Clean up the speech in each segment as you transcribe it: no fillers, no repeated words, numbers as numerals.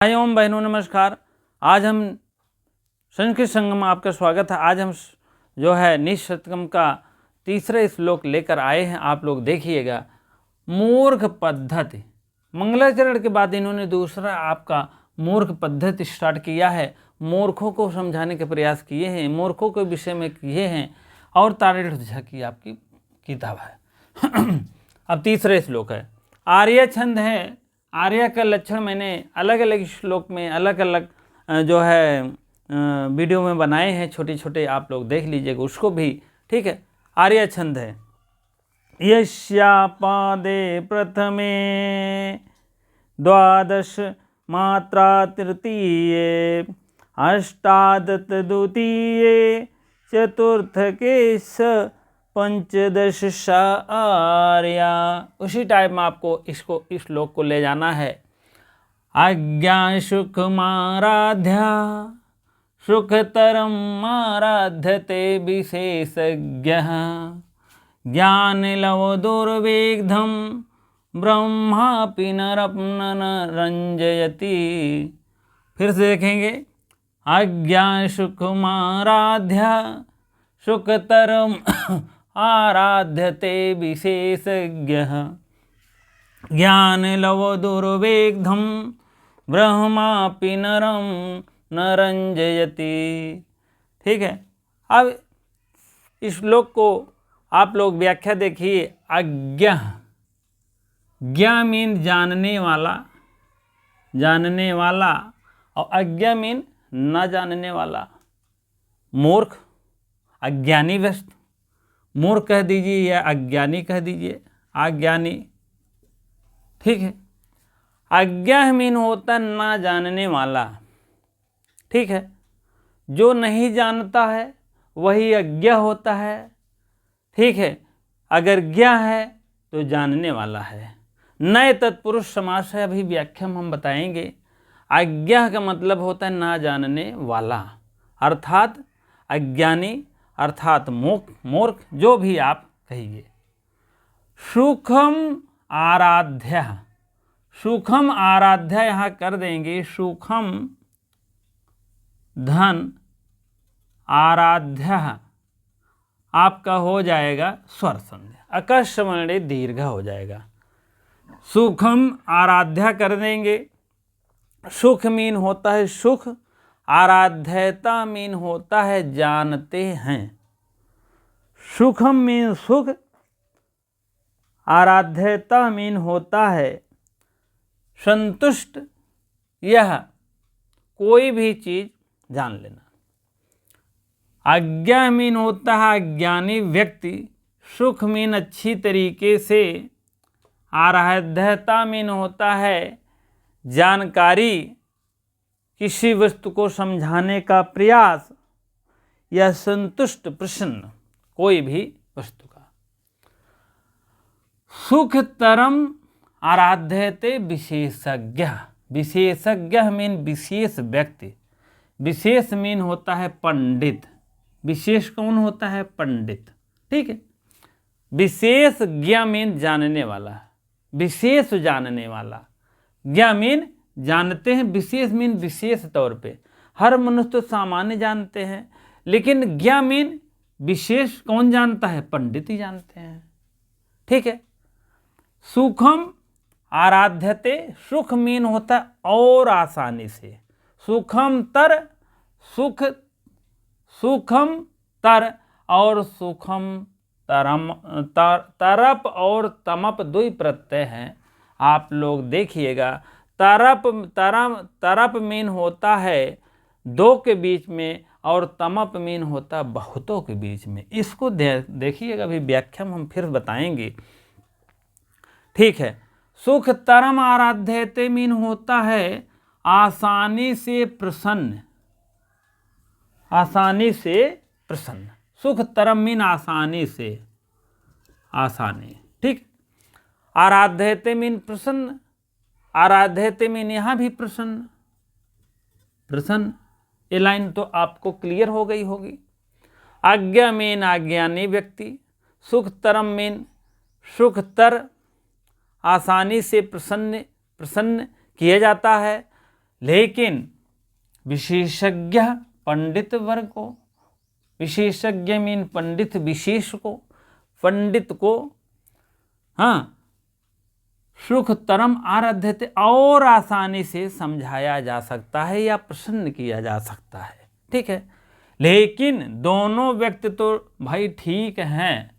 भाइयों बहनों नमस्कार। आज हम संस्कृत संगम में आपका स्वागत है। आज हम जो है निशतकम का तीसरा श्लोक लेकर आए हैं। आप लोग देखिएगा। मूर्ख पद्धति, मंगलाचरण के बाद इन्होंने दूसरा आपका मूर्ख पद्धति स्टार्ट किया है। मूर्खों को समझाने के प्रयास किए हैं, मूर्खों के विषय में किए हैं और तारिण झा की आपकी किताब है। अब तीसरे श्लोक है। आर्य छंद है। आर्य का लक्षण मैंने अलग अलग श्लोक में अलग अलग जो है वीडियो में बनाए हैं, छोटे छोटे, आप लोग देख लीजिएगा उसको भी। ठीक है। आर्य छंद है। यस्यापादे प्रथमे द्वादश मात्रा तृतीये अष्टादश द्वितीये चतुर्थके स पंचदश आर्या। उसी टाइप में आपको इस श्लोक को ले जाना है। अज्ञान सुखमाराध्या सुखतरम आराध्यते विशेषज्ञः ज्ञान लव दुर्विग्धम ब्रह्मापि नरपन रंजयति। फिर से देखेंगे। अज्ञान सुखमाराध्या सुखतरम आराध्यते विशेषज्ञः ज्ञान लव दुर्वेग्धम ब्रह्मापि नरम न रंजयति। ठीक है। अब इस श्लोक को आप लोग व्याख्या देखिए। अज्ञा, ज्ञा मीन जानने वाला, जानने वाला, और अज्ञा मीन न जानने वाला। मूर्ख, अज्ञानी व्यस्त, मूर्ख कह दीजिए या अज्ञानी कह दीजिए, अज्ञानी। ठीक है। अज्ञा मीन होता ना जानने वाला। ठीक है। जो नहीं जानता है वही अज्ञा होता है। ठीक है। अगर ज्ञा है तो जानने वाला है। नए तत्पुरुष समास है, अभी व्याख्या में हम बताएंगे। अज्ञा का मतलब होता है ना जानने वाला, अर्थात अज्ञानी, अर्थात मूर्ख, जो भी आप कहिए। सुखम आराध्य, सुखम आराध्य यहाँ कर देंगे। सुखम धन आराध्य आपका हो जाएगा स्वर संध्या, अकस्मणे दीर्घ हो जाएगा। सुखम आराध्य कर देंगे। सुख मीन होता है सुख, आराध्यता मीन होता है जानते हैं। सुखम मीन सुख, आराध्यता मीन होता है संतुष्ट, यह कोई भी चीज जान लेना। अज्ञा मीन होता है अज्ञानी व्यक्ति। सुख मीन अच्छी तरीके से, आराध्यता मीन होता है जानकारी, किसी वस्तु को समझाने का प्रयास, या संतुष्ट, प्रसन्न, कोई भी वस्तु का। सुखतरम आराध्यते विशेषज्ञ, विशेषज्ञ मीन विशेष व्यक्ति, विशेष मीन होता है पंडित। विशेष कौन होता है? पंडित। ठीक है। विशेष ज्ञ मीन जानने वाला, विशेष जानने वाला। ज्ञ मीन जानते हैं, विशेष मीन विशेष तौर पे। हर मनुष्य तो सामान्य जानते हैं, लेकिन ज्ञ मीन विशेष कौन जानता है? पंडित ही जानते हैं। ठीक है। सुखम आराध्यते, सुख मीन होता है और आसानी से। सुखम तर, सुख, सुखम तर और सुखम तरम, तरप और तमप दो प्रत्यय हैं। आप लोग देखिएगा। तरप, तरप मीन होता है दो के बीच में, और तमप मीन होता है बहुतों के बीच में। इसको देखिएगा, अभी व्याख्या में हम फिर बताएंगे। ठीक है। सुख तरम आराध्यते मीन होता है आसानी से प्रसन्न, आसानी से प्रसन्न। सुख तरम मीन आसानी से, आसानी। ठीक। आराध्यते मीन प्रसन्न, आराध्यते मीन यहां भी प्रसन्न, प्रसन्न। ये लाइन तो आपको क्लियर हो गई होगी। आज्ञा मीन अज्ञानी व्यक्ति, सुख तरम मीन सुखतर, आसानी से प्रसन्न किया जाता है। लेकिन विशेषज्ञ पंडित वर्ग को, विशेषज्ञ मीन पंडित विशेष को, पंडित को हाँ सुखतरम आराध्यते और आसानी से समझाया जा सकता है या प्रसन्न किया जा सकता है। ठीक है, लेकिन दोनों व्यक्ति तो भाई ठीक हैं,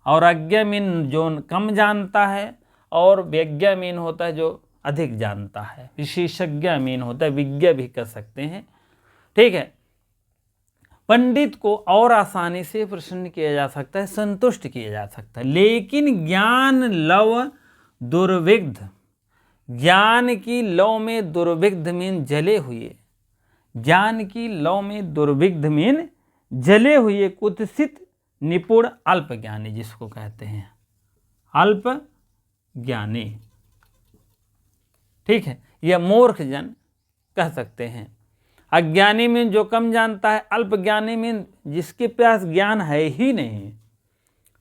और अज्ञ मीन जो कम जानता है और विज्ञ मीन होता है जो अधिक जानता है, विशेषज्ञ मीन होता है विज्ञ भी कर सकते हैं। ठीक है, पंडित को और आसानी से प्रसन्न किया जा सकता है, संतुष्ट किया जा सकता है, लेकिन ज्ञान लव दुर्विग्ध, ज्ञान की लौ में दुर्विग्ध मीन जले हुए, ज्ञान की लौ में दुर्विग्ध मीन जले हुए कुत्सित निपुण अल्प ज्ञानी, जिसको कहते हैं अल्प ज्ञानी। ठीक है, यह मूर्ख जन कह सकते हैं। अज्ञानी में जो कम जानता है, अल्प ज्ञानी में जिसके पास ज्ञान है ही नहीं।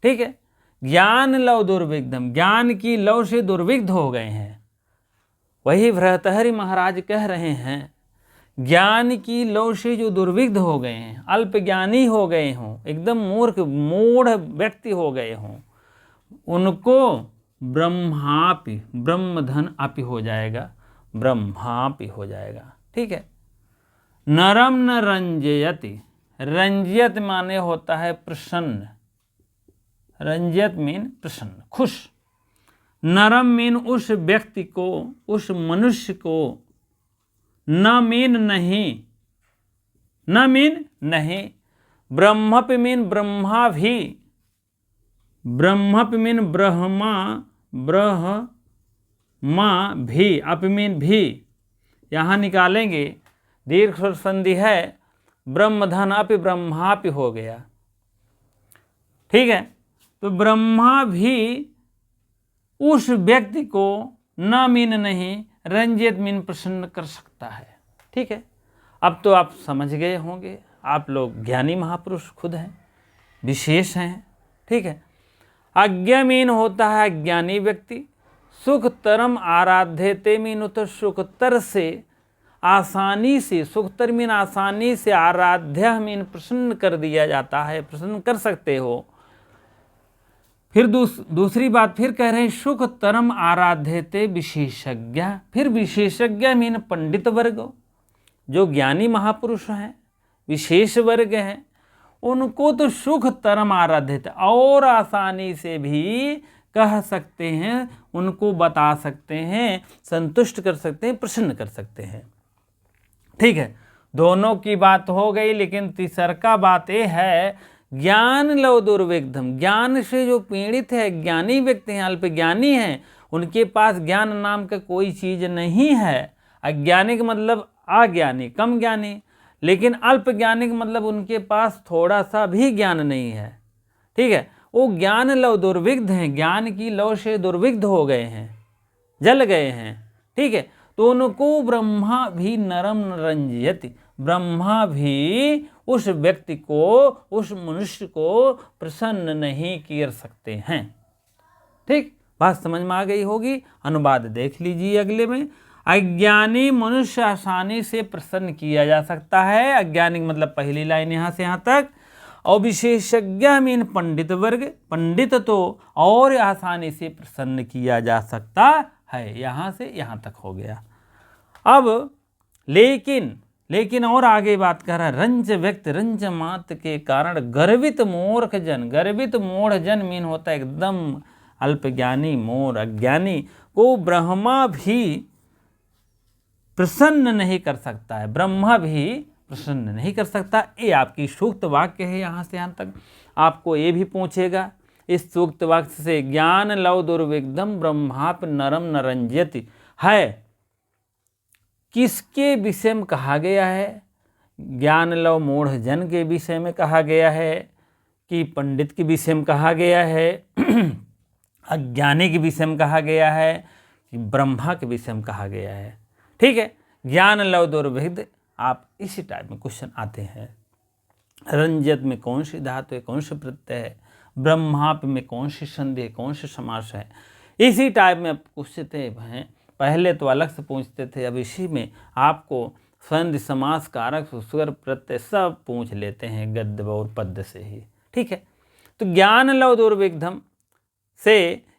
ठीक है, ज्ञान लव दुर्विग्धम, ज्ञान की लव से दुर्विग्ध हो गए हैं। वही भर्तृहरि महाराज कह रहे हैं, ज्ञान की लौ से जो दुर्विग्ध हो गए हैं, अल्प ज्ञानी हो गए हों, एकदम मूर्ख मूढ़ व्यक्ति हो गए हों, उनको ब्रह्मापि, ब्रह्मधन अपि हो जाएगा, ब्रह्मापि हो जाएगा। ठीक है, नरम न रंजयति, रंजियत माने होता है प्रसन्न, रंजियत मीन प्रसन्न, खुश। नरम मीन उस व्यक्ति को, उस मनुष्य को, न मीन नहीं, न मीन नहीं, ब्रह्मप मीन ब्रह्मा भी, ब्रह्मप मीन ब्रह्मा, ब्रह्मा भी, अप मीन भी, यहाँ निकालेंगे दीर्घ स्वर संधि है, ब्रह्मधन अपि ब्रह्मापि हो गया। ठीक है, तो ब्रह्मा भी उस व्यक्ति को न मीन नहीं, रंजित मीन प्रसन्न कर सकता है। ठीक है, अब तो आप समझ गए होंगे, आप लोग ज्ञानी महापुरुष खुद हैं, विशेष हैं। ठीक है, अज्ञ मीन होता है अज्ञानी व्यक्ति, सुखतरम आराध्यते मीन होता है सुखतर से, आसानी से, सुखतर मीन आसानी से, आराध्य मीन प्रसन्न कर दिया जाता है, प्रसन्न कर सकते हो। फिर दूसरी बात फिर कह रहे हैं, सुख तरम आराध्यते विशेषज्ञ, फिर विशेषज्ञ मीन पंडित वर्ग, जो ज्ञानी महापुरुष हैं, विशेष वर्ग हैं, उनको तो सुख तरम आराध्यते, और आसानी से भी कह सकते हैं, उनको बता सकते हैं, संतुष्ट कर सकते हैं, प्रसन्न कर सकते हैं। ठीक है, दोनों की बात हो गई, लेकिन तीसरा बात यह है, ज्ञान लव दुर्विग्धम, ज्ञान से जो पीड़ित है, ज्ञानी व्यक्ति हैं, अल्प ज्ञानी हैं, उनके पास ज्ञान नाम का कोई चीज नहीं है। अज्ञानी का मतलब अज्ञानी, कम ज्ञानी, लेकिन अल्प ज्ञानी का मतलब उनके पास थोड़ा सा भी ज्ञान नहीं है। ठीक है, वो ज्ञान लव दुर्विग्ध हैं, ज्ञान की लव से दुर्विग्ध हो गए हैं, जल गए हैं। ठीक है, तो उनको ब्रह्मा भी नरम रंजयति, ब्रह्मा भी उस व्यक्ति को, उस मनुष्य को प्रसन्न नहीं कर सकते हैं। ठीक, बात समझ में आ गई होगी। अनुवाद देख लीजिए अगले में। अज्ञानी मनुष्य आसानी से प्रसन्न किया जा सकता है, अज्ञानी मतलब पहली लाइन यहाँ से यहाँ तक, और विशेषज्ञ मीन पंडित वर्ग, पंडित तो और आसानी से प्रसन्न किया जा सकता है। यहाँ से यहाँ तक हो गया। अब लेकिन और आगे बात कर रहा है, रंज व्यक्ति, रंज मात के कारण गर्वित मूर्ख जन, गर्वित मूढ़ जन मीन होता है एकदम अल्पज्ञानी, मूढ़ अज्ञानी को ब्रह्मा भी प्रसन्न नहीं कर सकता है, ब्रह्मा भी प्रसन्न नहीं कर सकता। ये आपकी सूक्त वाक्य है। यहाँ से यहाँ तक आपको ये भी पूछेगा इस सूक्त वाक्य से, ज्ञान लव दुर्विग्धम ब्रह्माप नरम न रंजयति है, किसके विषय में कहा गया है? ज्ञान लव मूढ़ जन के विषय में कहा गया है कि पंडित के विषय में कहा गया है, अज्ञानी के विषय में कहा गया है कि ब्रह्मा के विषय में कहा गया है? ठीक है, ज्ञान लव दुर्विग्ध, आप इसी टाइप में क्वेश्चन आते हैं। रंजत में कौन सी धातु है, कौन सा प्रत्यय है, ब्रह्माप में कौन सी संधि है, कौन सा समास है, इसी टाइप में आप पूछते हैं पहले तो अलग से पूछते थे, अब इसी में आपको संधि समास कारक स्वर प्रत्यय सब पूछ लेते हैं गद्य और पद्य से ही। ठीक है, तो ज्ञान लव दुर्विघ्नम से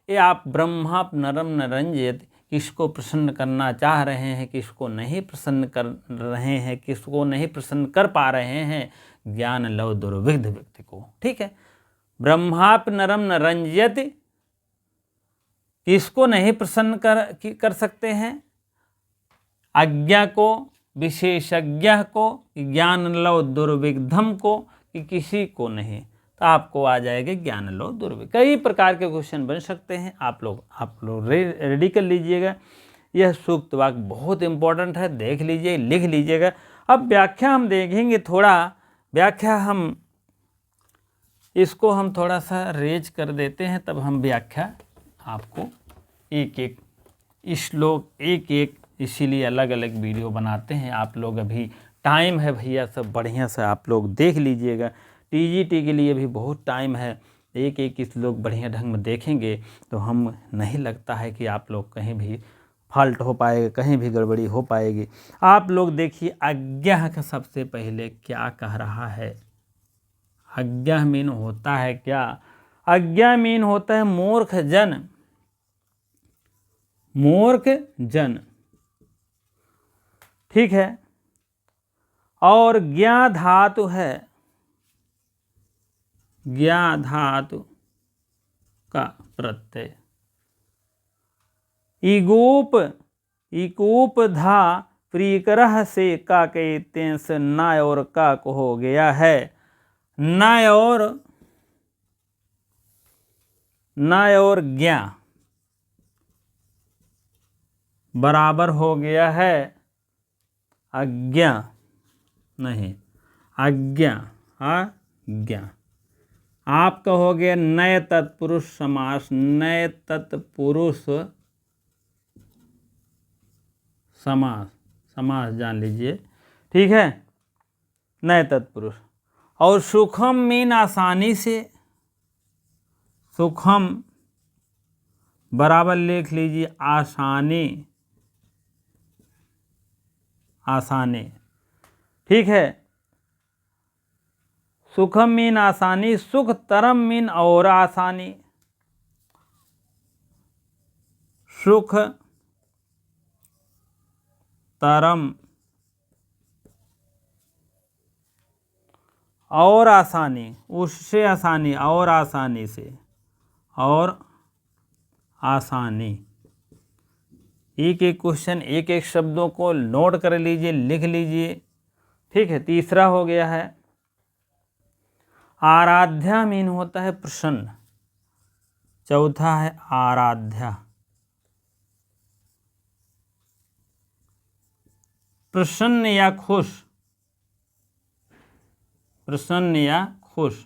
ये आप ब्रह्मा नरम नरंजयत, किसको प्रसन्न करना चाह रहे हैं, किसको नहीं प्रसन्न कर रहे हैं, किसको नहीं प्रसन्न कर पा रहे हैं, ज्ञान लव दुर्विघ्न व्यक्ति को। ठीक है, ब्रह्माप नरम नरंजयत किसको नहीं प्रसन्न कर सकते हैं, आज्ञा को, विशेषज्ञ को, ज्ञान लव दुर्विघ्नम को, कि किसी को नहीं, तो आपको आ जाएगा ज्ञान लव दुर्विघ्न। कई प्रकार के क्वेश्चन बन सकते हैं, आप लोग रेडी कर लीजिएगा। यह सूक्त वाक्य बहुत इंपॉर्टेंट है, देख लीजिए, लिख लीजिएगा। अब व्याख्या हम देखेंगे, थोड़ा व्याख्या हम इसको हम थोड़ा सा रेज कर देते हैं, तब हम व्याख्या आपको एक एक श्लोक एक एक, इसीलिए अलग अलग वीडियो बनाते हैं। आप लोग अभी टाइम है भैया, सब बढ़िया से आप लोग देख लीजिएगा। टीजीटी के लिए भी बहुत टाइम है, एक एक श्लोक बढ़िया ढंग में देखेंगे तो हम नहीं लगता है कि आप लोग कहीं भी फॉल्ट हो पाएगा, कहीं भी गड़बड़ी हो पाएगी। आप लोग देखिए, आज्ञा का सबसे पहले क्या कह रहा है। आज्ञा मीन होता है क्या, आज्ञा मीन होता है मूर्ख जन, मूर्ख जन। ठीक है, और ज्ञा धातु है, ज्ञा धातु का प्रत्यय, इगोप, इकोप धा प्रीकरह से का कहते से न और का को हो गया है, न और ज्ञा बराबर हो गया है आज्ञा, नहीं आज्ञा, आज्ञा। आप कहोगे नए तत्पुरुष समास, नए तत्पुरुष समास, समास जान लीजिए। ठीक है, नए तत्पुरुष। और सुखम मीन आसानी से, सुखम बराबर लिख लीजिए आसानी, आसानी। ठीक है, सुखम मीन आसानी, सुख तरम मीन और आसानी, सुख तरम और आसानी, उससे आसानी, और आसानी से, और आसानी। एक एक क्वेश्चन, एक एक शब्दों को नोट कर लीजिए, लिख लीजिए। ठीक है, तीसरा हो गया है आराध्या मीन होता है प्रसन्न, चौथा है आराध्या, प्रसन्न या खुश, प्रसन्न या खुश।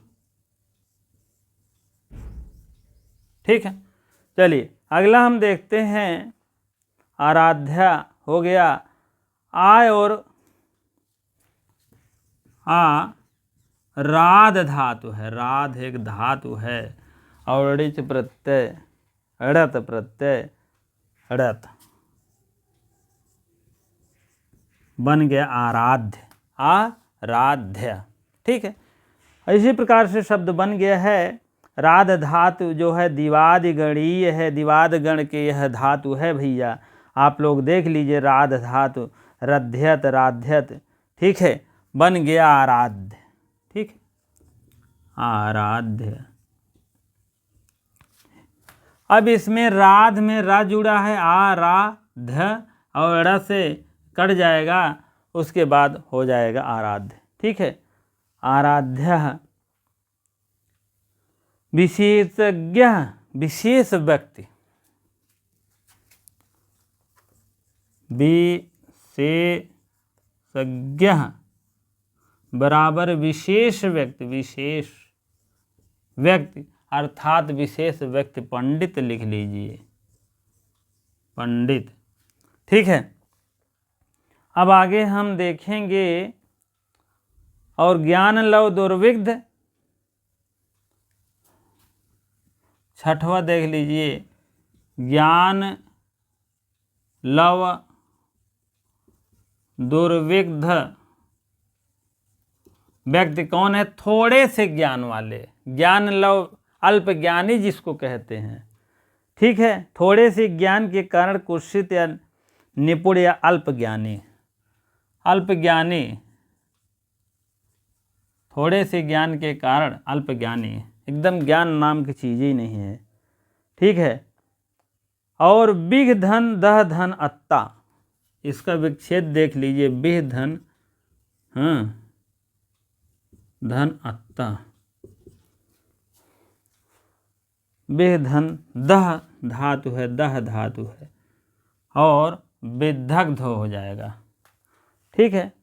ठीक है, चलिए अगला हम देखते हैं, आराध्या हो गया, आय और राध धातु है, राध एक धातु है, और ऋच प्रत्यय, ड़त प्रत्यय, ड़त बन गया आराध्य, आराध्य। ठीक है, इसी प्रकार से शब्द बन गया है। राध धातु जो है दिवादिगणीय है, दिवादगण के यह धातु है भैया, आप लोग देख लीजिए। राध धातु रध्यत, राध्यत। ठीक है, बन गया आराध्य। ठीक, आराध्य। अब इसमें राध में रा जुड़ा है, आराध्य, और ड़ से कट जाएगा, उसके बाद हो जाएगा आराध्य। ठीक है, आराध्य विशेषज्ञ, विशेष व्यक्ति, विशेषज्ञ बराबर विशेष व्यक्ति, विशेष व्यक्ति अर्थात विशेष व्यक्ति, पंडित लिख लीजिए, पंडित। ठीक है, अब आगे हम देखेंगे, और ज्ञान लव दुर्विघ्न, छठवां देख लीजिए, ज्ञान लव दुर्विग्ध व्यक्ति कौन है? थोड़े से ज्ञान वाले, ज्ञान लव अल्प ज्ञानी जिसको कहते हैं, ठीक है। थोड़े से ज्ञान के कारण कुत्सित या निपुण या अल्प ज्ञानी, अल्प ज्ञानी, थोड़े से ज्ञान के कारण अल्प ज्ञानी, एकदम ज्ञान नाम की चीज़ ही नहीं है, ठीक है। और बिघ धन दह धन अत्ता, इसका विच्छेद देख लीजिए, बिघ धन, हाँ, धन अत्ता, बिघ धन, दह धातु है, दह धातु है, और विदग्ध हो जाएगा, ठीक है,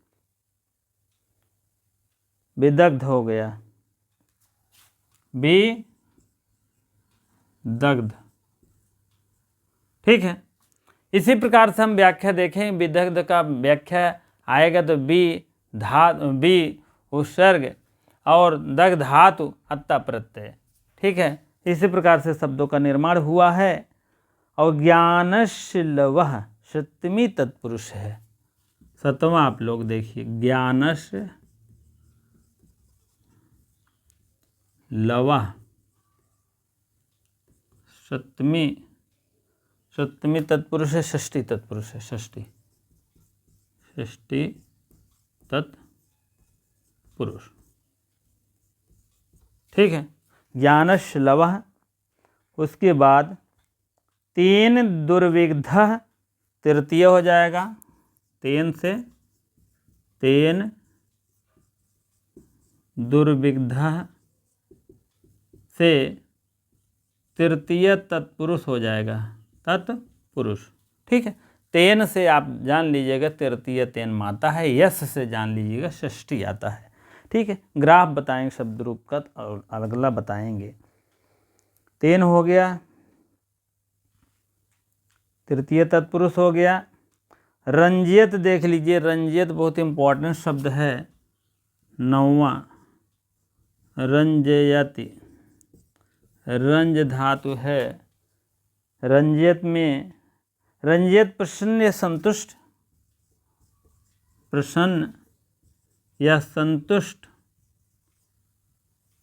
विदग्ध हो गया, विदग्ध, ठीक है। इसी प्रकार से हम व्याख्या देखें, विदग्ध का व्याख्या आएगा तो बी उपसर्ग और दग्ध धातु अत्ता प्रत्यय, ठीक है। इसी प्रकार से शब्दों का निर्माण हुआ है। और ज्ञानस्य लवः सप्तमी तत्पुरुष है, सतवां आप लोग देखिए, ज्ञानस्य लवः सप्तमी तत्पुरुष है, षष्ठी तत्पुरुष है, षष्ठी तत्पुरुष, ठीक है। ज्ञानस्य लवः, उसके बाद तेन दुर्विग्ध तृतीय हो जाएगा, तेन से, तेन दुर्विग्ध से तृतीय तत्पुरुष हो जाएगा, तत्पुरुष, ठीक है। तेन से आप जान लीजिएगा तृतीय तेन माता है, यश से जान लीजिएगा षष्ठी आता है, ठीक है। ग्राफ बताएंगे शब्द रूप का और अगला बताएंगे। तेन हो गया, तृतीय तत्पुरुष हो गया। रंजियत देख लीजिए, रंजियत बहुत इंपॉर्टेंट शब्द है, नौवां, रंजयति, रंज धातु है। रंजियत में, रंजियत प्रसन्न या संतुष्ट, प्रसन्न या संतुष्ट,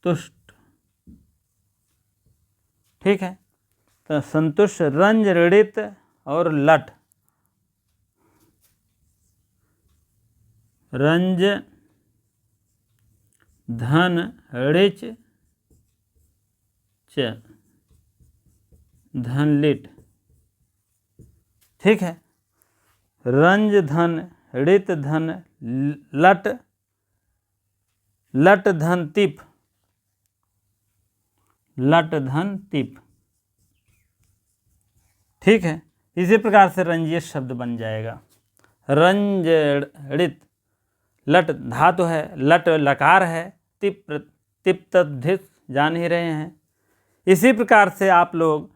तुष्ट, ठीक है। तो संतुष्ट, रंज ऋणित और लट, रंज धन ऋच च धन लिट, ठीक है। रंज धन ऋत धन लट, लट धन तिप, लट धन तिप, ठीक है। इसी प्रकार से रंजित शब्द बन जाएगा। रंज ऋत, लट धातु है, लट लकार है, तिप तद्धित जान ही रहे हैं। इसी प्रकार से आप लोग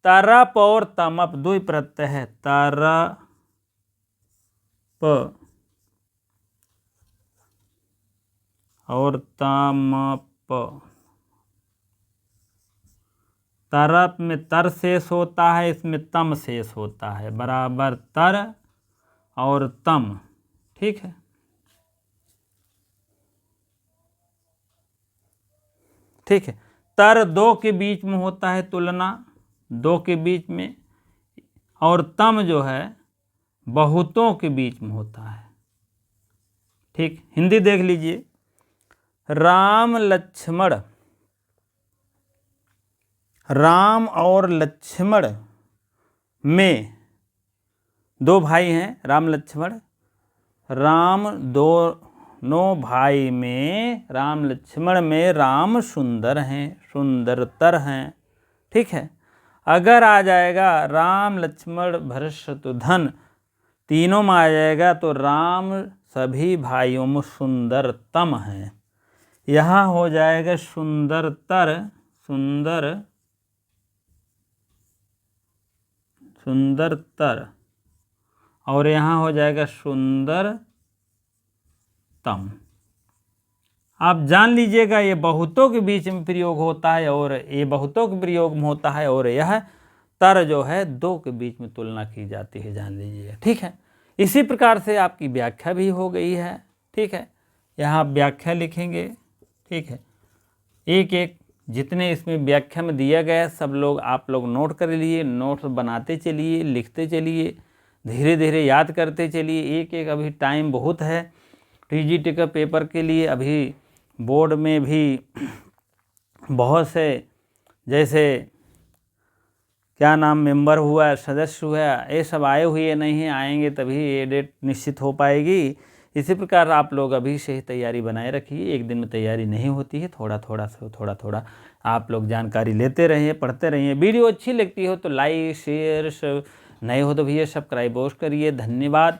तरप और तमप दुई प्रत्यय है, तरप और तमप। तरप में तर शेष होता है, इसमें तम शेष होता है, बराबर तर और तम, ठीक है। ठीक है, तर दो के बीच में होता है, तुलना दो के बीच में, और तम जो है बहुतों के बीच में होता है, ठीक। हिंदी देख लीजिए, राम लक्ष्मण, राम और लक्ष्मण में दो भाई हैं, राम लक्ष्मण, राम दोनों भाई में, राम लक्ष्मण में राम सुंदर हैं, सुंदरतर हैं, ठीक है। अगर आ जाएगा राम लक्ष्मण भरत शत्रुघ्न तीनों में आ जाएगा तो राम सभी भाइयों में सुंदरतम हैं। यहाँ हो जाएगा सुंदरतर, सुंदरतर, और यहाँ हो जाएगा सुंदरतम। आप जान लीजिएगा ये बहुतों के बीच में प्रयोग होता है और ये बहुतों के प्रयोग में होता है, और यह तर जो है दो के बीच में तुलना की जाती है, जान लीजिएगा। ठीक है, इसी प्रकार से आपकी व्याख्या भी हो गई है। ठीक है, यहाँ आप व्याख्या लिखेंगे। ठीक है, एक एक जितने इसमें व्याख्या में दिया गया है सब लोग आप लोग नोट कर लिए, नोट्स बनाते चलिए, लिखते चलिए, धीरे धीरे याद करते चलिए। एक एक अभी टाइम बहुत है टीजीटी का पेपर के लिए। अभी बोर्ड में भी बहुत से जैसे क्या नाम मेंबर हुआ, सदस्य हुआ, ये सब आए हुए नहीं हैं, आएंगे तभी ये डेट निश्चित हो पाएगी। इसी प्रकार आप लोग अभी से ही तैयारी बनाए रखिए। एक दिन में तैयारी नहीं होती है, थोड़ा थोड़ा आप लोग जानकारी लेते रहिए, पढ़ते रहिए। वीडियो अच्छी लगती हो तो लाइक शेयर, नए हो तो भैया सब्सक्राइब करिए। धन्यवाद।